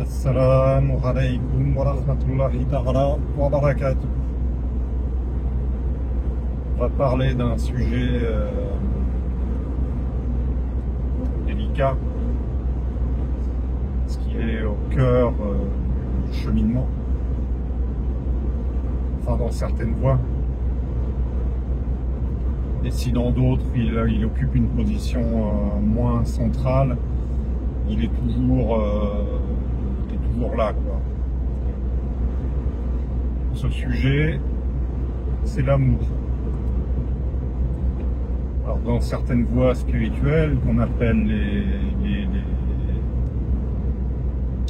Assalamu alaikum wa rahmatullahi ta'ala wa barakatuh. On va parler d'un sujet délicat, ce qui est au cœur du cheminement, enfin dans certaines voies. Et si dans d'autres il occupe une position moins centrale, il est toujours là, quoi. Ce sujet, c'est l'amour. Alors dans certaines voies spirituelles qu'on appelle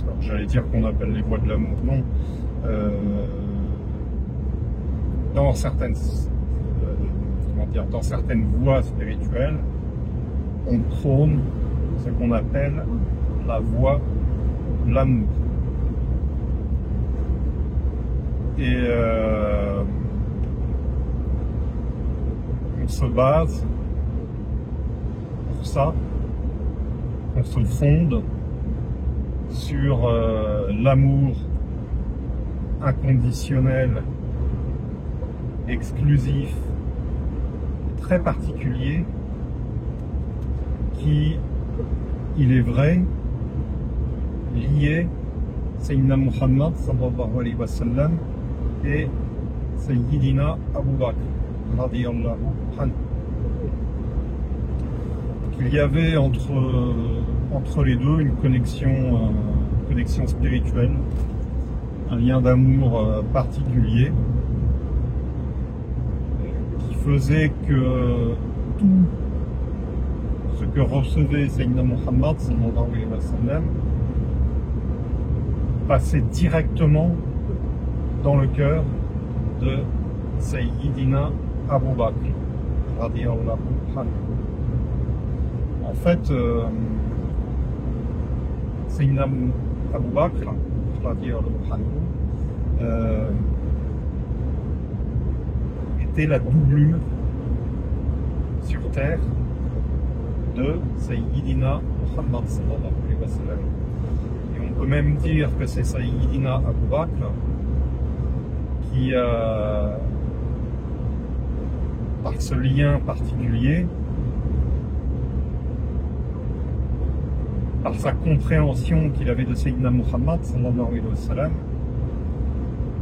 alors j'allais dire qu'on appelle les voies de l'amour, non. Dans certaines voies spirituelles, on prône ce qu'on appelle la voie de l'amour. Et on se base pour ça, on se fonde sur l'amour inconditionnel, exclusif, très particulier, qui, il est vrai, lié Sayyidina Muhammad sallallahu alayhi wa sallam et Sayyidina Abu Bakr radiyallahu anhu. Il y avait entre les deux une connexion spirituelle, un lien d'amour particulier qui faisait que tout ce que recevait Sayyidina Muhammad sallallahu alayhi wa sallam passait directement dans le cœur de Sayyidina Abu Bakr radiyallahu anhu. En fait, Sayyidina Abu Bakr radiyallahu anhu était la doublure sur terre de Sayyidina Muhammad sallallahu alayhi wa sallam. Et on peut même dire que c'est Sayyidina Abu Bakr qui, par ce lien particulier, par sa compréhension qu'il avait de Sayyidina Muhammad sallallahu alayhi wa sallam,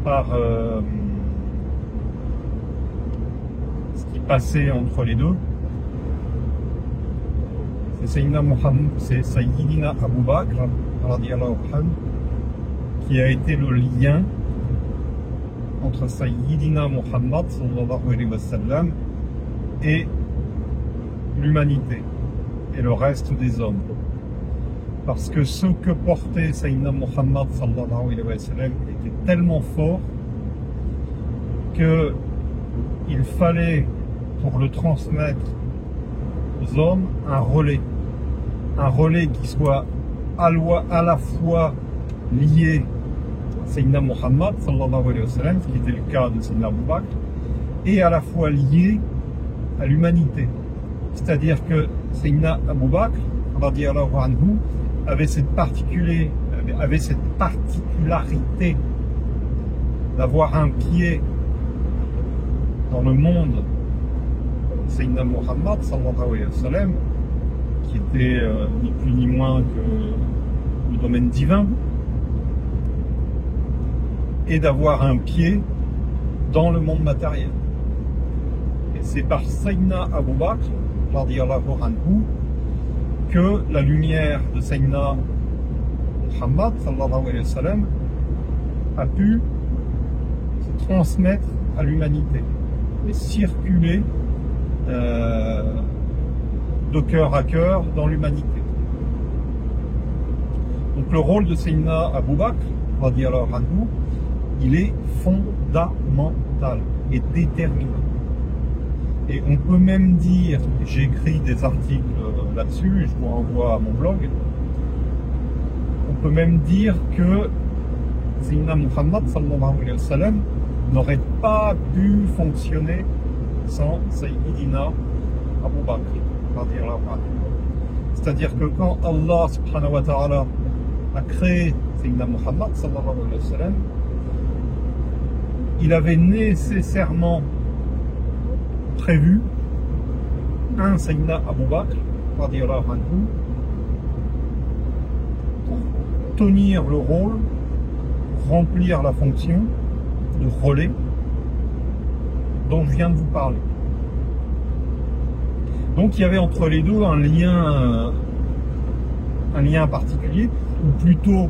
par ce qui passait entre les deux, c'est Sayyidina Abu Bakr radiyallahu anhu qui a été le lien entre Sayyidina Muhammad sallallahu alayhi wa sallam et l'humanité et le reste des hommes. Parce que ce que portait Sayyidina Muhammad sallallahu alayhi wa sallam était tellement fort que il fallait, pour le transmettre aux hommes, un relais qui soit à la fois lié à Sayyidina Muhammad sallallahu alayhi wa sallam, ce qui était le cas de Sayyidina Abu Bakr, et à la fois lié à l'humanité. C'est-à-dire que Sayyidina Abu Bakr radiyallahu anhu avait cette particularité d'avoir un pied dans le monde Sayyidina Muhammad sallallahu alayhi wa sallam, qui était ni plus ni moins que le domaine divin, et d'avoir un pied dans le monde matériel. Et c'est par Sayyidina Abu Bakr radiyallahu anhu que la lumière de Sayyidina Muhammad sallallahu alayhi wa sallam a pu se transmettre à l'humanité et circuler de cœur à cœur dans l'humanité. Donc le rôle de Sayyidina Abu Bakr radiyallahu anhu, il est fondamental et déterminant. Et on peut même dire, j'ai écrit des articles là-dessus, je vous renvoie à mon blog, on peut même dire que Sayyidina Muhammad sallallahu alayhi wa sallam n'aurait pas pu fonctionner sans Sayyidina Abu Bakr radiyallahu anhu. C'est-à-dire que quand Allah subhanahu wa ta'ala a créé Sayyidina Muhammad sallallahu alayhi wa sallam, il avait nécessairement prévu un Sayyidina Abu Bakr radiyallahu anhu pour tenir le rôle, remplir la fonction de relais dont je viens de vous parler. Donc il y avait entre les deux un lien particulier, ou plutôt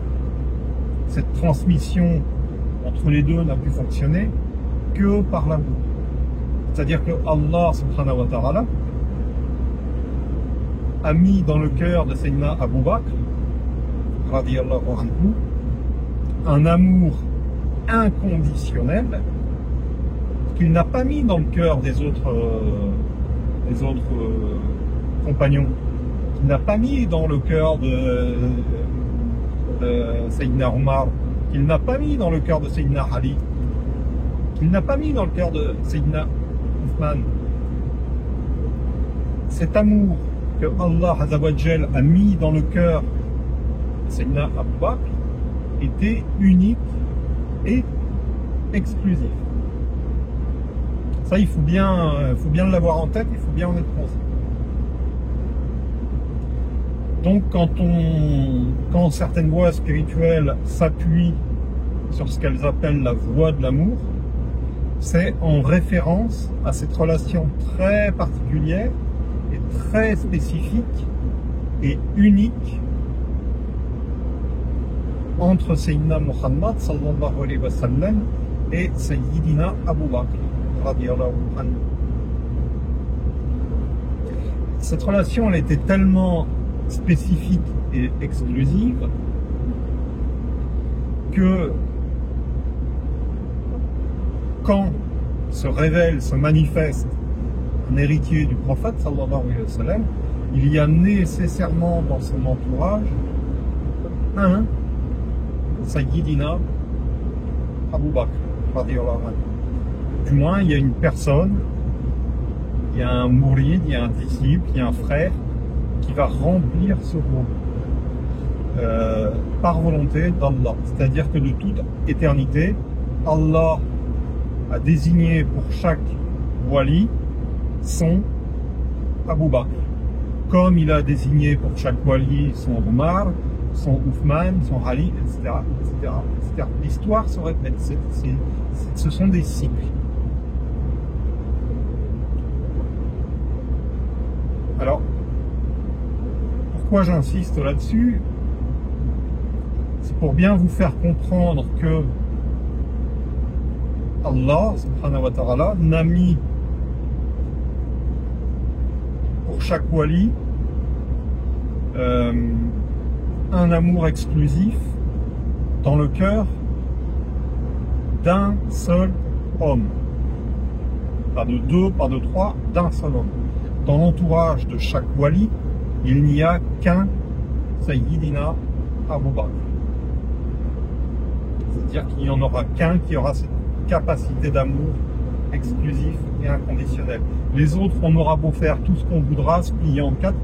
cette transmission entre les deux n'a pu fonctionner que par l'amour. C'est-à-dire que Allah subhanahu wa ta'ala a mis dans le cœur de Sayyidina Abu Bakr radiyallahu anhu un amour inconditionnel qu'il n'a pas mis dans le cœur des autres compagnons, qu'il n'a pas mis dans le cœur de Sayyidina Omar, qu'il n'a pas mis dans le cœur de Sayyidina Ali, qu'il n'a pas mis dans le cœur de Sayyidina Uthman. Cet amour que Allah Azzawajal a mis dans le cœur de Sayyidina Abu Bakr était unique et exclusif. Ça, il faut bien l'avoir en tête, il faut bien en être conscient. Donc, quand certaines voies spirituelles s'appuient sur ce qu'elles appellent la voie de l'amour, c'est en référence à cette relation très particulière et très spécifique et unique entre Sayyidina Muhammad sallallahu alayhi wa sallam et Sayyidina Abu Bakr radiyallahu anhu. Cette relation, elle était tellement spécifique et exclusive que quand se révèle, se manifeste un héritier du prophète sallallahu alayhi wa sallam, il y a nécessairement dans son entourage un Sayyidina Abu Bakr radiyallahu anhu. Du moins, il y a une personne, il y a un mouride, il y a un disciple, il y a un frère qui va remplir ce rôle par volonté d'Allah. C'est-à-dire que de toute éternité, Allah a désigné pour chaque wali son Abu Bakr. Comme il a désigné pour chaque wali son Omar, son Uthman, son Ali, etc. etc., etc. L'histoire se répète, ce sont des cycles. Alors, pourquoi j'insiste là-dessus? C'est pour bien vous faire comprendre que Allah, subhanahu wa ta'ala, n'a mis pour chaque wali un amour exclusif dans le cœur d'un seul homme. Pas de deux, pas de trois, d'un seul homme. Dans l'entourage de chaque wali, il n'y a qu'un Sayyidina Abu Bakr. C'est-à-dire qu'il n'y en aura qu'un qui aura cette capacité d'amour exclusif et inconditionnel. Les autres, on aura beau faire tout ce qu'on voudra, se plier en quatre,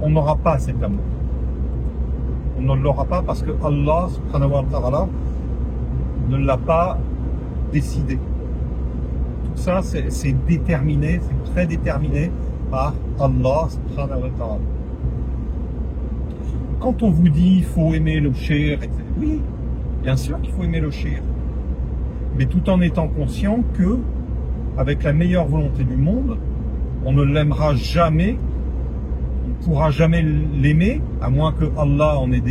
on n'aura pas cet amour. On ne l'aura pas parce que Allah subhanahu wa ta'ala ne l'a pas décidé. Tout ça, c'est déterminé, c'est prédéterminé par Allah subhanahu wa ta'ala. Quand on vous dit il faut aimer le shir, etc., oui, bien sûr qu'il faut aimer le shir, mais tout en étant conscient que, avec la meilleure volonté du monde, on ne l'aimera jamais, on ne pourra jamais l'aimer, à moins que Allah en ait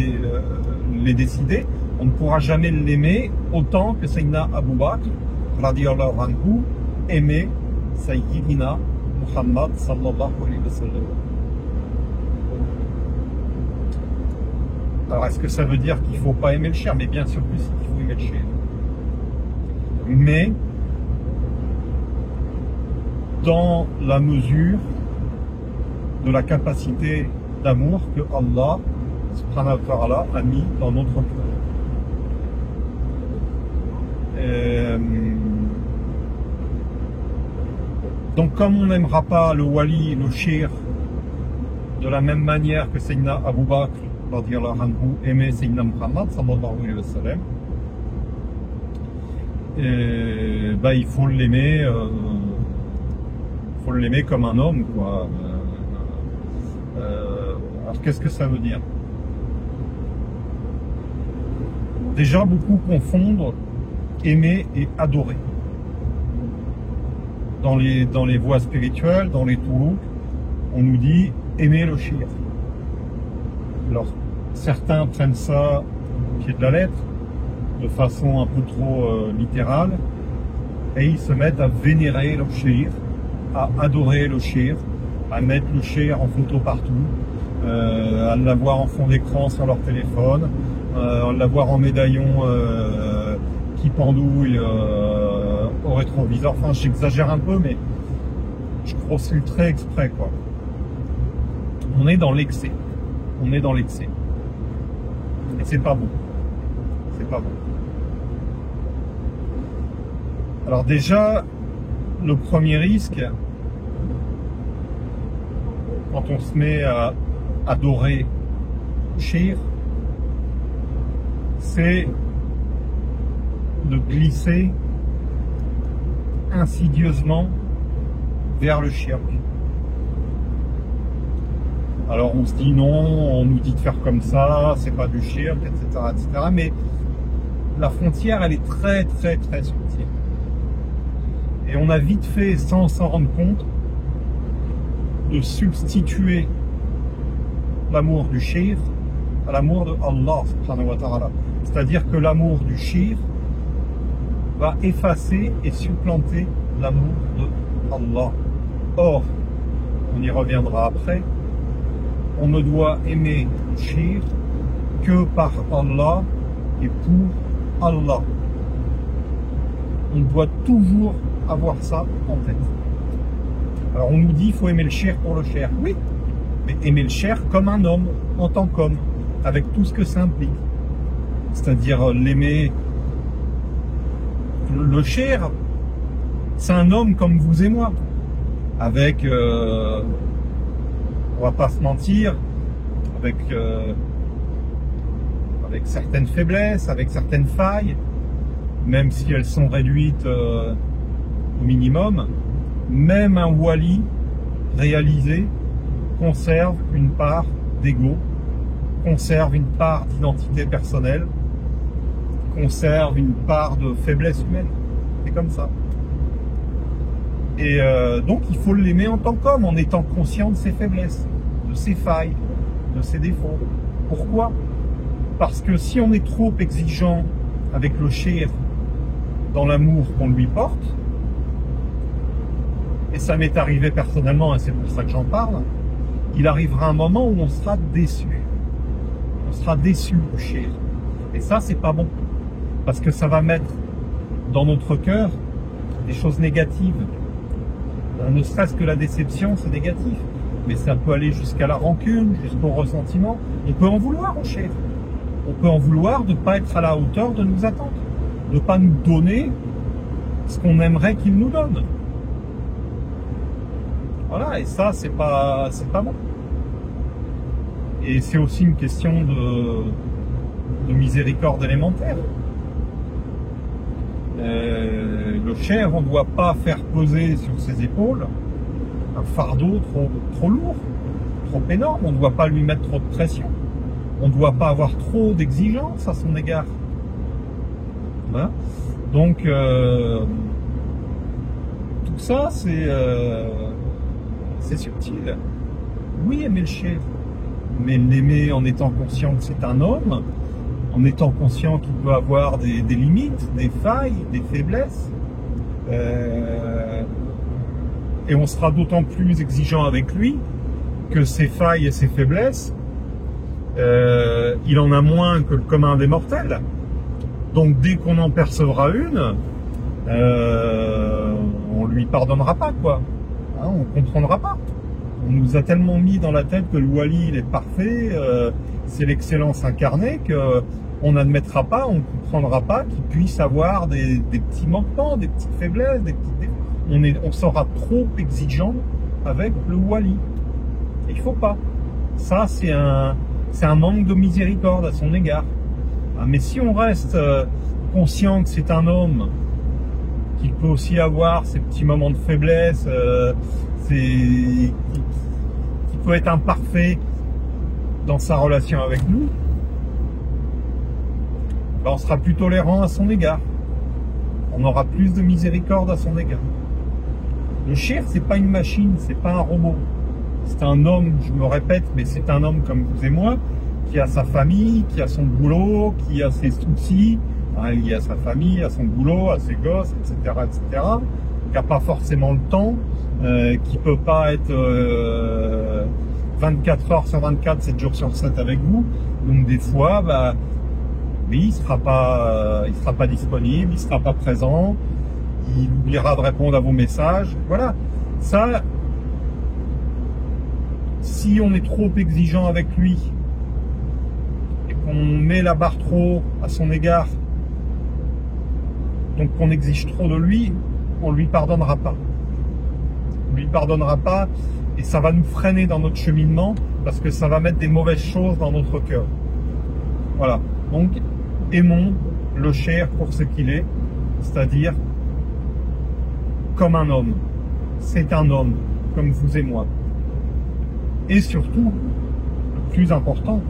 l'ait décidé, on ne pourra jamais l'aimer autant que Sayyidina Abu Bakr radiyallahu anhu aimait Sayyidina Muhammad sallallahu alayhi wa sallam. Alors est-ce que ça veut dire qu'il ne faut pas aimer le shir? Mais bien sûr que si, il faut aimer le shir. Mais dans la mesure de la capacité d'amour que Allah subhanahu wa ta'ala a mis dans notre cœur. Donc comme on n'aimera pas le wali, le shir, de la même manière que Sayyidina Abu Bakr radiallahu anhu, aimait Sayyidina Muhammad, sallallahu alayhi wa sallam, il faut l'aimer comme un homme, quoi. Alors qu'est-ce que ça veut dire? Déjà, beaucoup confondent aimer et adorer. Dans les voies spirituelles, dans les toulouks, on nous dit aimer le shir. Alors, certains prennent ça au pied de la lettre, de façon un peu trop littérale, et ils se mettent à vénérer le shir, à adorer le shir, à mettre le shir en photo partout, à l'avoir en fond d'écran sur leur téléphone, à l'avoir en médaillon qui pendouille au rétroviseur. Enfin, j'exagère un peu, mais je grossis le trait exprès, quoi. On est dans l'excès. On est dans l'excès. Et c'est pas bon. C'est pas bon. Alors déjà, le premier risque, quand on se met à adorer shir, c'est de glisser insidieusement vers le shirk. Alors on se dit non, on nous dit de faire comme ça, c'est pas du shirk, etc., etc. Mais la frontière, elle est très très très subtile. Et on a vite fait, sans s'en rendre compte, de substituer l'amour du shir à l'amour de Allah subhanahu wa ta'ala. C'est-à-dire que l'amour du shir va effacer et supplanter l'amour de Allah. Or, on y reviendra après, on ne doit aimer le shir que par Allah et pour Allah. On doit toujours avoir ça en tête. Alors on nous dit qu'il faut aimer le shir pour le shir. Oui, mais aimer le shir comme un homme, en tant qu'homme, avec tout ce que ça implique. C'est-à-dire l'aimer. Le shir, c'est un homme comme vous et moi, avec, on va pas se mentir, avec certaines faiblesses, avec certaines failles, même si elles sont réduites au minimum. Même un wali réalisé conserve une part d'ego, conserve une part d'identité personnelle, conserve une part de faiblesse humaine. C'est comme ça. Et donc il faut l'aimer en tant qu'homme, en étant conscient de ses faiblesses, de ses failles, de ses défauts. Pourquoi? Parce que si on est trop exigeant avec le shir dans l'amour qu'on lui porte, et ça m'est arrivé personnellement, et c'est pour ça que j'en parle, il arrivera un moment où on sera déçu. On sera déçu du shir. Et ça, c'est pas bon. Parce que ça va mettre dans notre cœur des choses négatives. Ne serait-ce que la déception, c'est négatif. Mais ça peut aller jusqu'à la rancune, jusqu'au ressentiment. On peut en vouloir au shir. On peut en vouloir de ne pas être à la hauteur de nos attentes. De ne pas nous donner ce qu'on aimerait qu'il nous donne. Voilà, et ça, c'est pas bon. Et c'est aussi une question de miséricorde élémentaire. Le shir, on ne doit pas faire peser sur ses épaules un fardeau trop lourd, trop énorme. On ne doit pas lui mettre trop de pression. On ne doit pas avoir trop d'exigences à son égard. Voilà. Donc, tout ça, c'est subtil. Oui, aimer le shir, mais l'aimer en étant conscient que c'est un homme, en étant conscient qu'il peut avoir des limites, des failles, des faiblesses. Et on sera d'autant plus exigeant avec lui que ses failles et ses faiblesses, il en a moins que le commun des mortels. Donc dès qu'on en percevra une, on lui pardonnera pas, quoi. Hein, on comprendra pas. On nous a tellement mis dans la tête que le wali il est parfait, c'est l'excellence incarnée, que on n'admettra pas, on ne comprendra pas qu'il puisse avoir des petits manquements, des petites faiblesses, des petites... On sera trop exigeant avec le wali. Il faut pas. Ça, c'est c'est un manque de miséricorde à son égard. Mais si on reste conscient que c'est un homme, qu'il peut aussi avoir ses petits moments de faiblesse, qui peut être imparfait dans sa relation avec nous, ben on sera plus tolérant à son égard. On aura plus de miséricorde à son égard. Le shir, c'est pas une machine, c'est pas un robot. C'est un homme, je me répète, mais c'est un homme comme vous et moi, qui a sa famille, qui a son boulot, qui a ses soucis, il a sa famille, a son boulot, a ses gosses, etc., qui n'a pas forcément le temps, qui peut pas être 24 heures sur 24, 7 jours sur 7 avec vous. Donc des fois, bah, oui, il sera pas disponible, il sera pas présent, il oubliera de répondre à vos messages. Voilà. Ça, si on est trop exigeant avec lui et qu'on met la barre trop à son égard, donc qu'on exige trop de lui, on lui pardonnera pas. On lui pardonnera pas et ça va nous freiner dans notre cheminement parce que ça va mettre des mauvaises choses dans notre cœur. Voilà. Donc, aimons le shir pour ce qu'il est, c'est-à-dire comme un homme. C'est un homme, comme vous et moi. Et surtout, le plus important,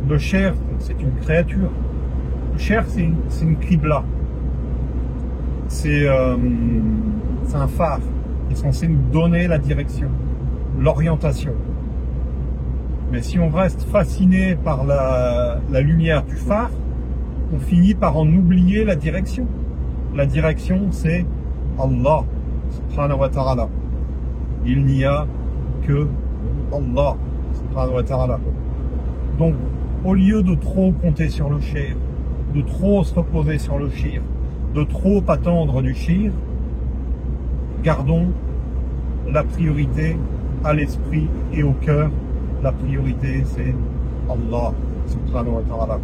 le shir, c'est une créature. Le shir, c'est une qibla. C'est un phare qui est censé nous donner la direction, l'orientation. Mais si on reste fasciné par la lumière du phare, on finit par en oublier la direction. La direction, c'est Allah, subhanahu wa ta'ala. Il n'y a que Allah, subhanahu wa ta'ala. Donc, au lieu de trop compter sur le shir, de trop se reposer sur le shir, de trop attendre du shir, gardons la priorité à l'esprit et au cœur. La priorité, c'est Allah, subhanahu wa ta'ala.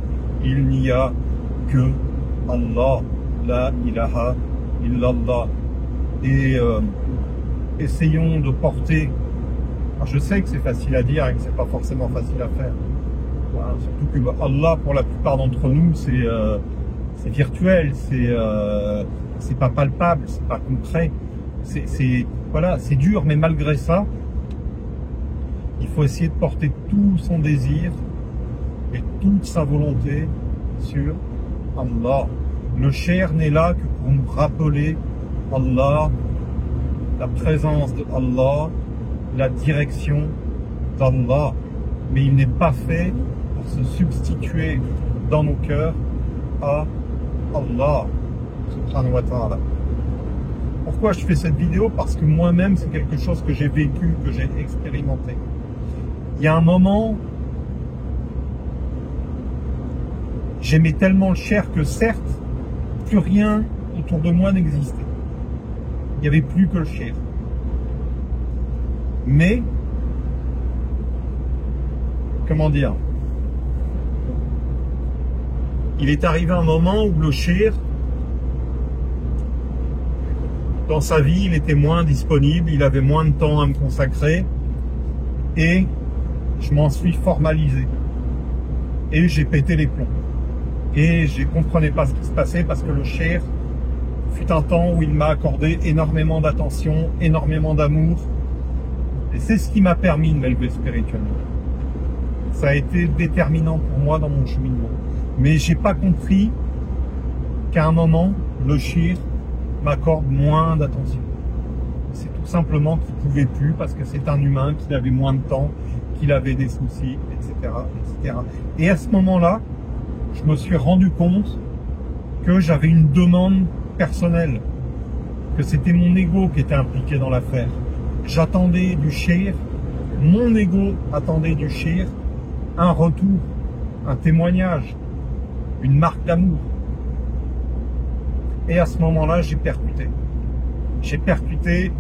Il n'y a que Allah, la ilaha illallah. Et essayons de porter. Alors je sais que c'est facile à dire et que c'est pas forcément facile à faire. Voilà, surtout que Allah, pour la plupart d'entre nous, c'est virtuel, c'est pas palpable, c'est pas concret. Voilà, c'est dur, mais malgré ça, il faut essayer de porter tout son désir et toute sa volonté sur Allah. Le shir n'est là que pour nous rappeler Allah, la présence de Allah, la direction d'Allah. Mais il n'est pas fait pour se substituer dans nos cœurs à Allah, subhanahu wa ta'ala. Pourquoi je fais cette vidéo? Parce que moi-même, c'est quelque chose que j'ai vécu, que j'ai expérimenté. Il y a un moment, j'aimais tellement le shir que certes, plus rien autour de moi n'existait. Il n'y avait plus que le shir. Mais, comment dire, il est arrivé un moment où le shir, dans sa vie, il était moins disponible, il avait moins de temps à me consacrer et je m'en suis formalisé. Et j'ai pété les plombs. Et je ne comprenais pas ce qui se passait parce que le shir fut un temps où il m'a accordé énormément d'attention, énormément d'amour. Et c'est ce qui m'a permis de m'élever spirituellement. Ça a été déterminant pour moi dans mon cheminement. Mais j'ai pas compris qu'à un moment, le shir m'accorde moins d'attention. C'est tout simplement qu'il ne pouvait plus parce que c'est un humain, qu'il avait moins de temps, qu'il avait des soucis, etc., etc. Et à ce moment-là, je me suis rendu compte que j'avais une demande personnelle, que c'était mon ego qui était impliqué dans l'affaire. J'attendais du shir, mon ego attendait du shir un retour, un témoignage, une marque d'amour. Et à ce moment-là, j'ai percuté. J'ai percuté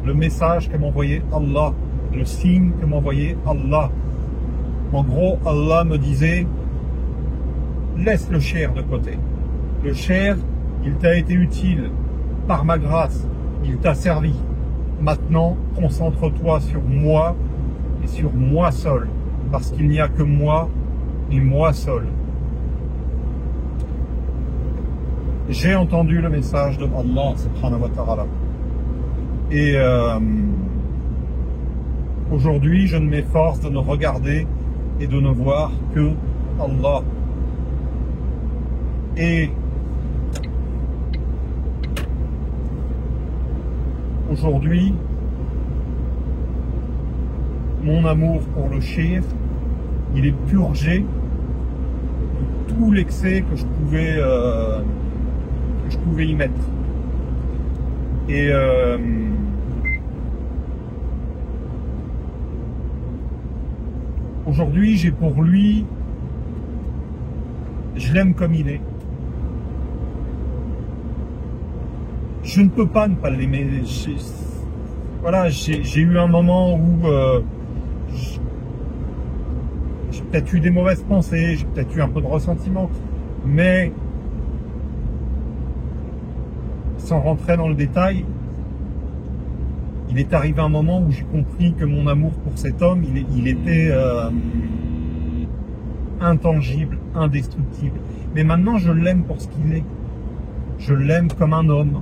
le message que m'envoyait Allah, le signe que m'envoyait Allah. En gros, Allah me disait, laisse le shir de côté. Le shir, il t'a été utile par ma grâce, il t'a servi. Maintenant, concentre-toi sur moi et sur moi seul, parce qu'il n'y a que moi et moi seul. J'ai entendu le message de Allah subhanahu wa ta'ala. Et aujourd'hui, je ne m'efforce de ne regarder et de ne voir que Allah. Et aujourd'hui, mon amour pour le shirk, il est purgé de tout l'excès que je pouvais y mettre. Et aujourd'hui, j'ai pour lui, je l'aime comme il est. Je ne peux pas ne pas l'aimer. Voilà, j'ai eu un moment où j'ai peut-être eu des mauvaises pensées, j'ai peut-être eu un peu de ressentiment, mais sans rentrer dans le détail, il est arrivé un moment où j'ai compris que mon amour pour cet homme, il était intangible, indestructible. Mais maintenant, je l'aime pour ce qu'il est. Je l'aime comme un homme.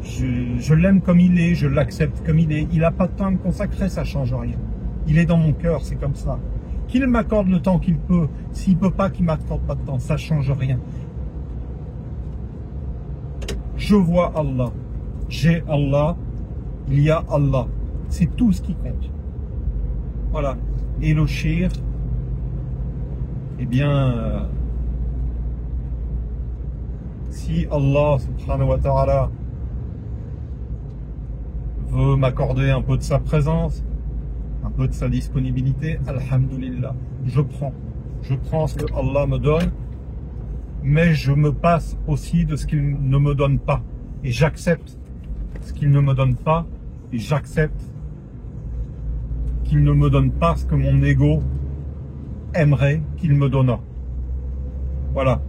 Je l'aime comme il est, je l'accepte comme il est. Il n'a pas de temps à me consacrer, ça ne change rien. Il est dans mon cœur, c'est comme ça. Qu'il m'accorde le temps qu'il peut. S'il ne peut pas, qu'il ne m'accorde pas de temps, ça ne change rien. Je vois Allah. J'ai Allah. Il y a Allah. C'est tout ce qui compte. Voilà. Et le shirk, eh bien, si Allah subhanahu wa ta'ala veut m'accorder un peu de sa présence, un peu de sa disponibilité, alhamdulillah, je prends ce que Allah me donne, mais je me passe aussi de ce qu'il ne me donne pas, et j'accepte ce qu'il ne me donne pas, et j'accepte qu'il ne me donne pas ce que mon ego aimerait qu'il me donnât. Voilà.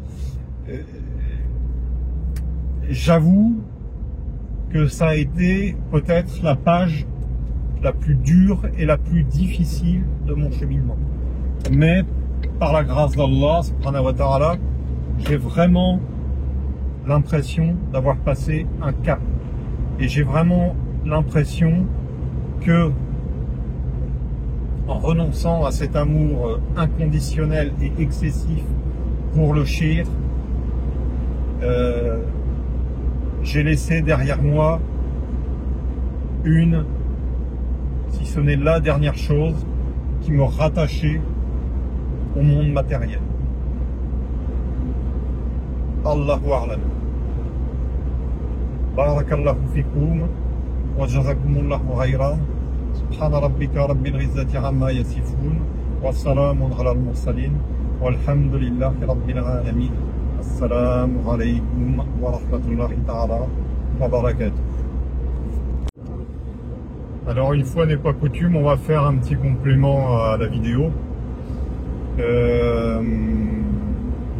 J'avoue que ça a été peut-être la page la plus dure et la plus difficile de mon cheminement. Mais par la grâce d'Allah, subhanahu wa ta'ala, j'ai vraiment l'impression d'avoir passé un cap. Et j'ai vraiment l'impression que, en renonçant à cet amour inconditionnel et excessif pour le shirk, j'ai laissé derrière moi une, si ce n'est la dernière chose, qui me rattachait au monde matériel. Allahu a'lam. Barakallahu fikum wa jazakumullahu khayran. Subhana rabbika rabbil izzati amma yasifun wa salamun ala al-mursalin walhamdulillahi rabbil alamin. Assalamu alaykum wa rahmatullahi ta'ala wa barakatuh. Alors une fois n'est pas coutume, on va faire un petit complément à la vidéo.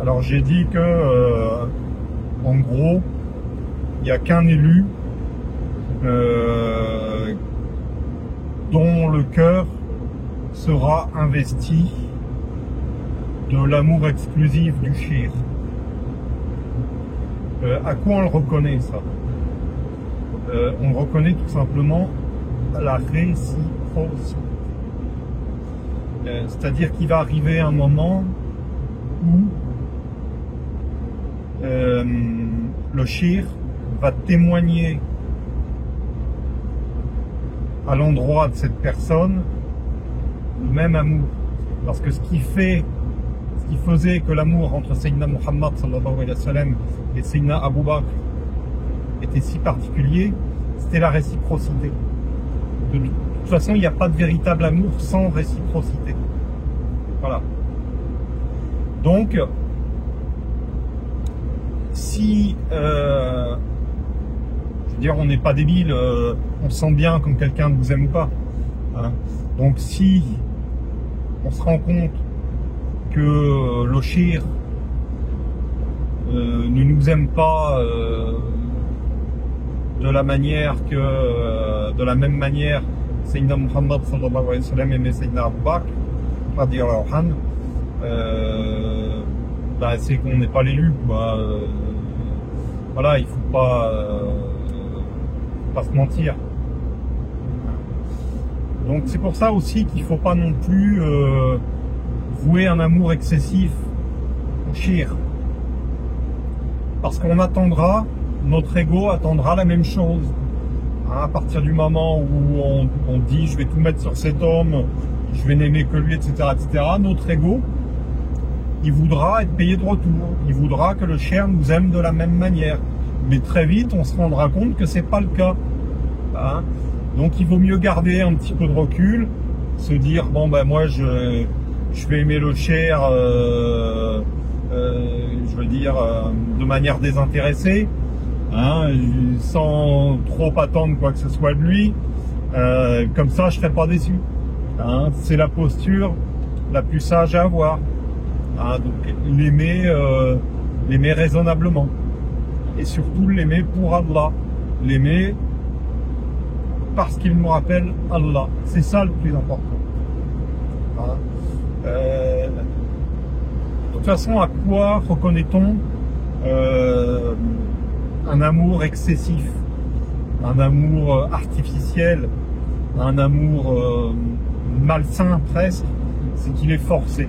Alors j'ai dit que en gros il n'y a qu'un élu dont le cœur sera investi de l'amour exclusif du shirk. À quoi on le reconnaît ça? On le reconnaît tout simplement à la réciprocité. C'est-à-dire qu'il va arriver un moment où le shirk va témoigner à l'endroit de cette personne le même amour. Parce que ce qui faisait que l'amour entre Sayyidina Muhammad sallallahu alayhi wa sallam et Sayyidina Abu Bakr était si particulier, c'était la réciprocité. De toute façon, il n'y a pas de véritable amour sans réciprocité. Voilà. Donc, si, je veux dire, on n'est pas débile, on sent bien quand quelqu'un nous aime ou pas. Hein. Donc, si on se rend compte que le shirk ne nous aime pas de la même manière Sayyidina Muhammad sallallahu alayhi wa sallam aimait Sayyidina Abu Bakr, radiyallahu anhu, c'est qu'on n'est pas l'élu, quoi. Voilà, il faut pas se mentir. Donc c'est pour ça aussi qu'il faut pas non plus vouer un amour excessif au shirk. Parce qu'on attendra, notre ego attendra la même chose. À partir du moment où on dit je vais tout mettre sur cet homme, je vais n'aimer que lui, etc., etc., notre ego, il voudra être payé de retour. Il voudra que le shirk nous aime de la même manière. Mais très vite, on se rendra compte que c'est pas le cas. Hein. Donc il vaut mieux garder un petit peu de recul, se dire bon ben moi je vais aimer le shirk, je veux dire de manière désintéressée, hein, sans trop attendre quoi que ce soit de lui. Comme ça, je serai pas déçu. Hein, c'est la posture la plus sage à avoir. Hein, donc l'aimer raisonnablement. Et surtout l'aimer pour Allah. L'aimer parce qu'il nous rappelle Allah. C'est ça le plus important. Hein, de toute façon, à quoi reconnaît-on un amour excessif, un amour artificiel, un amour malsain presque? C'est qu'il est forcé.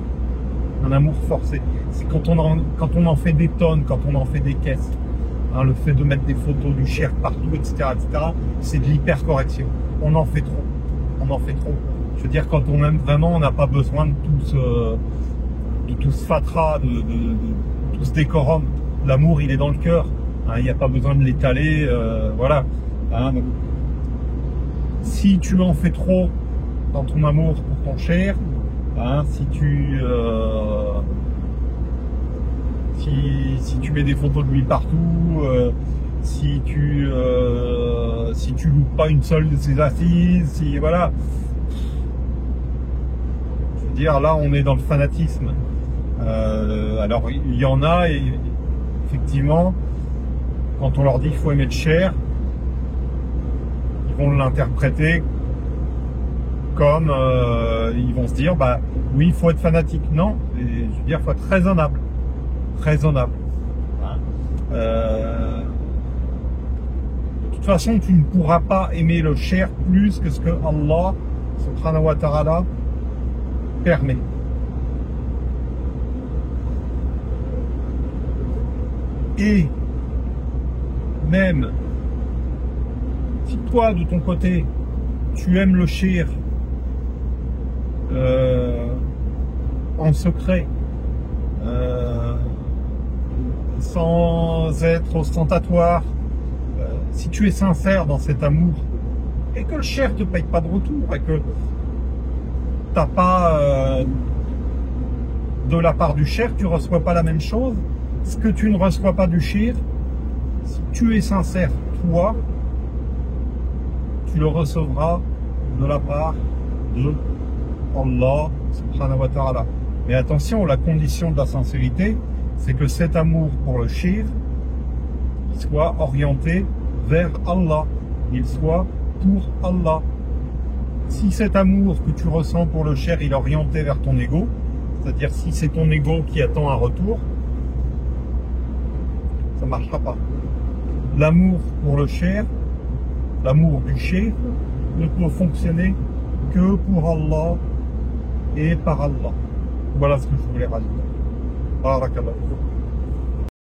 Un amour forcé. C'est quand on en fait des tonnes, quand on en fait des caisses. Hein, le fait de mettre des photos du shirk partout, etc., c'est de l'hypercorrection. On en fait trop. On en fait trop. Je veux dire, quand on aime vraiment, on n'a pas besoin de tout ce fatras, de tout ce décorum. L'amour, il est dans le cœur. Hein, il n'y a pas besoin de l'étaler. Voilà. Hein, donc, si tu en fais trop dans ton amour pour ton shirk, hein, si tu mets des photos de lui partout, si tu loupes pas une seule de ses assises, si voilà, je veux dire là on est dans le fanatisme. Alors il y en a et effectivement quand on leur dit qu'il faut aimer le shirk, ils vont l'interpréter comme ils vont se dire bah oui il faut être fanatique. Non, je veux dire il faut être raisonnable. De toute façon, tu ne pourras pas aimer le shirk plus que ce que Allah subhanahu wa ta'ala permet. Et même si toi, de ton côté, tu aimes le shirk en secret, sans être ostentatoire, si tu es sincère dans cet amour et que le shirk ne te paye pas de retour et que t'as pas de la part du shirk, tu reçois pas la même chose, ce que tu ne reçois pas du shirk, si tu es sincère toi, tu le recevras de la part de Allah subhanahu wa ta'ala. Mais attention, la condition de la sincérité, c'est que cet amour pour le shirk soit orienté vers Allah, il soit pour Allah. Si cet amour que tu ressens pour le shirk, il est orienté vers ton ego, c'est-à-dire si c'est ton ego qui attend un retour, ça ne marchera pas. L'amour pour le shirk, l'amour du shirk, ne peut fonctionner que pour Allah et par Allah. Voilà ce que je voulais rajouter. Barakallah.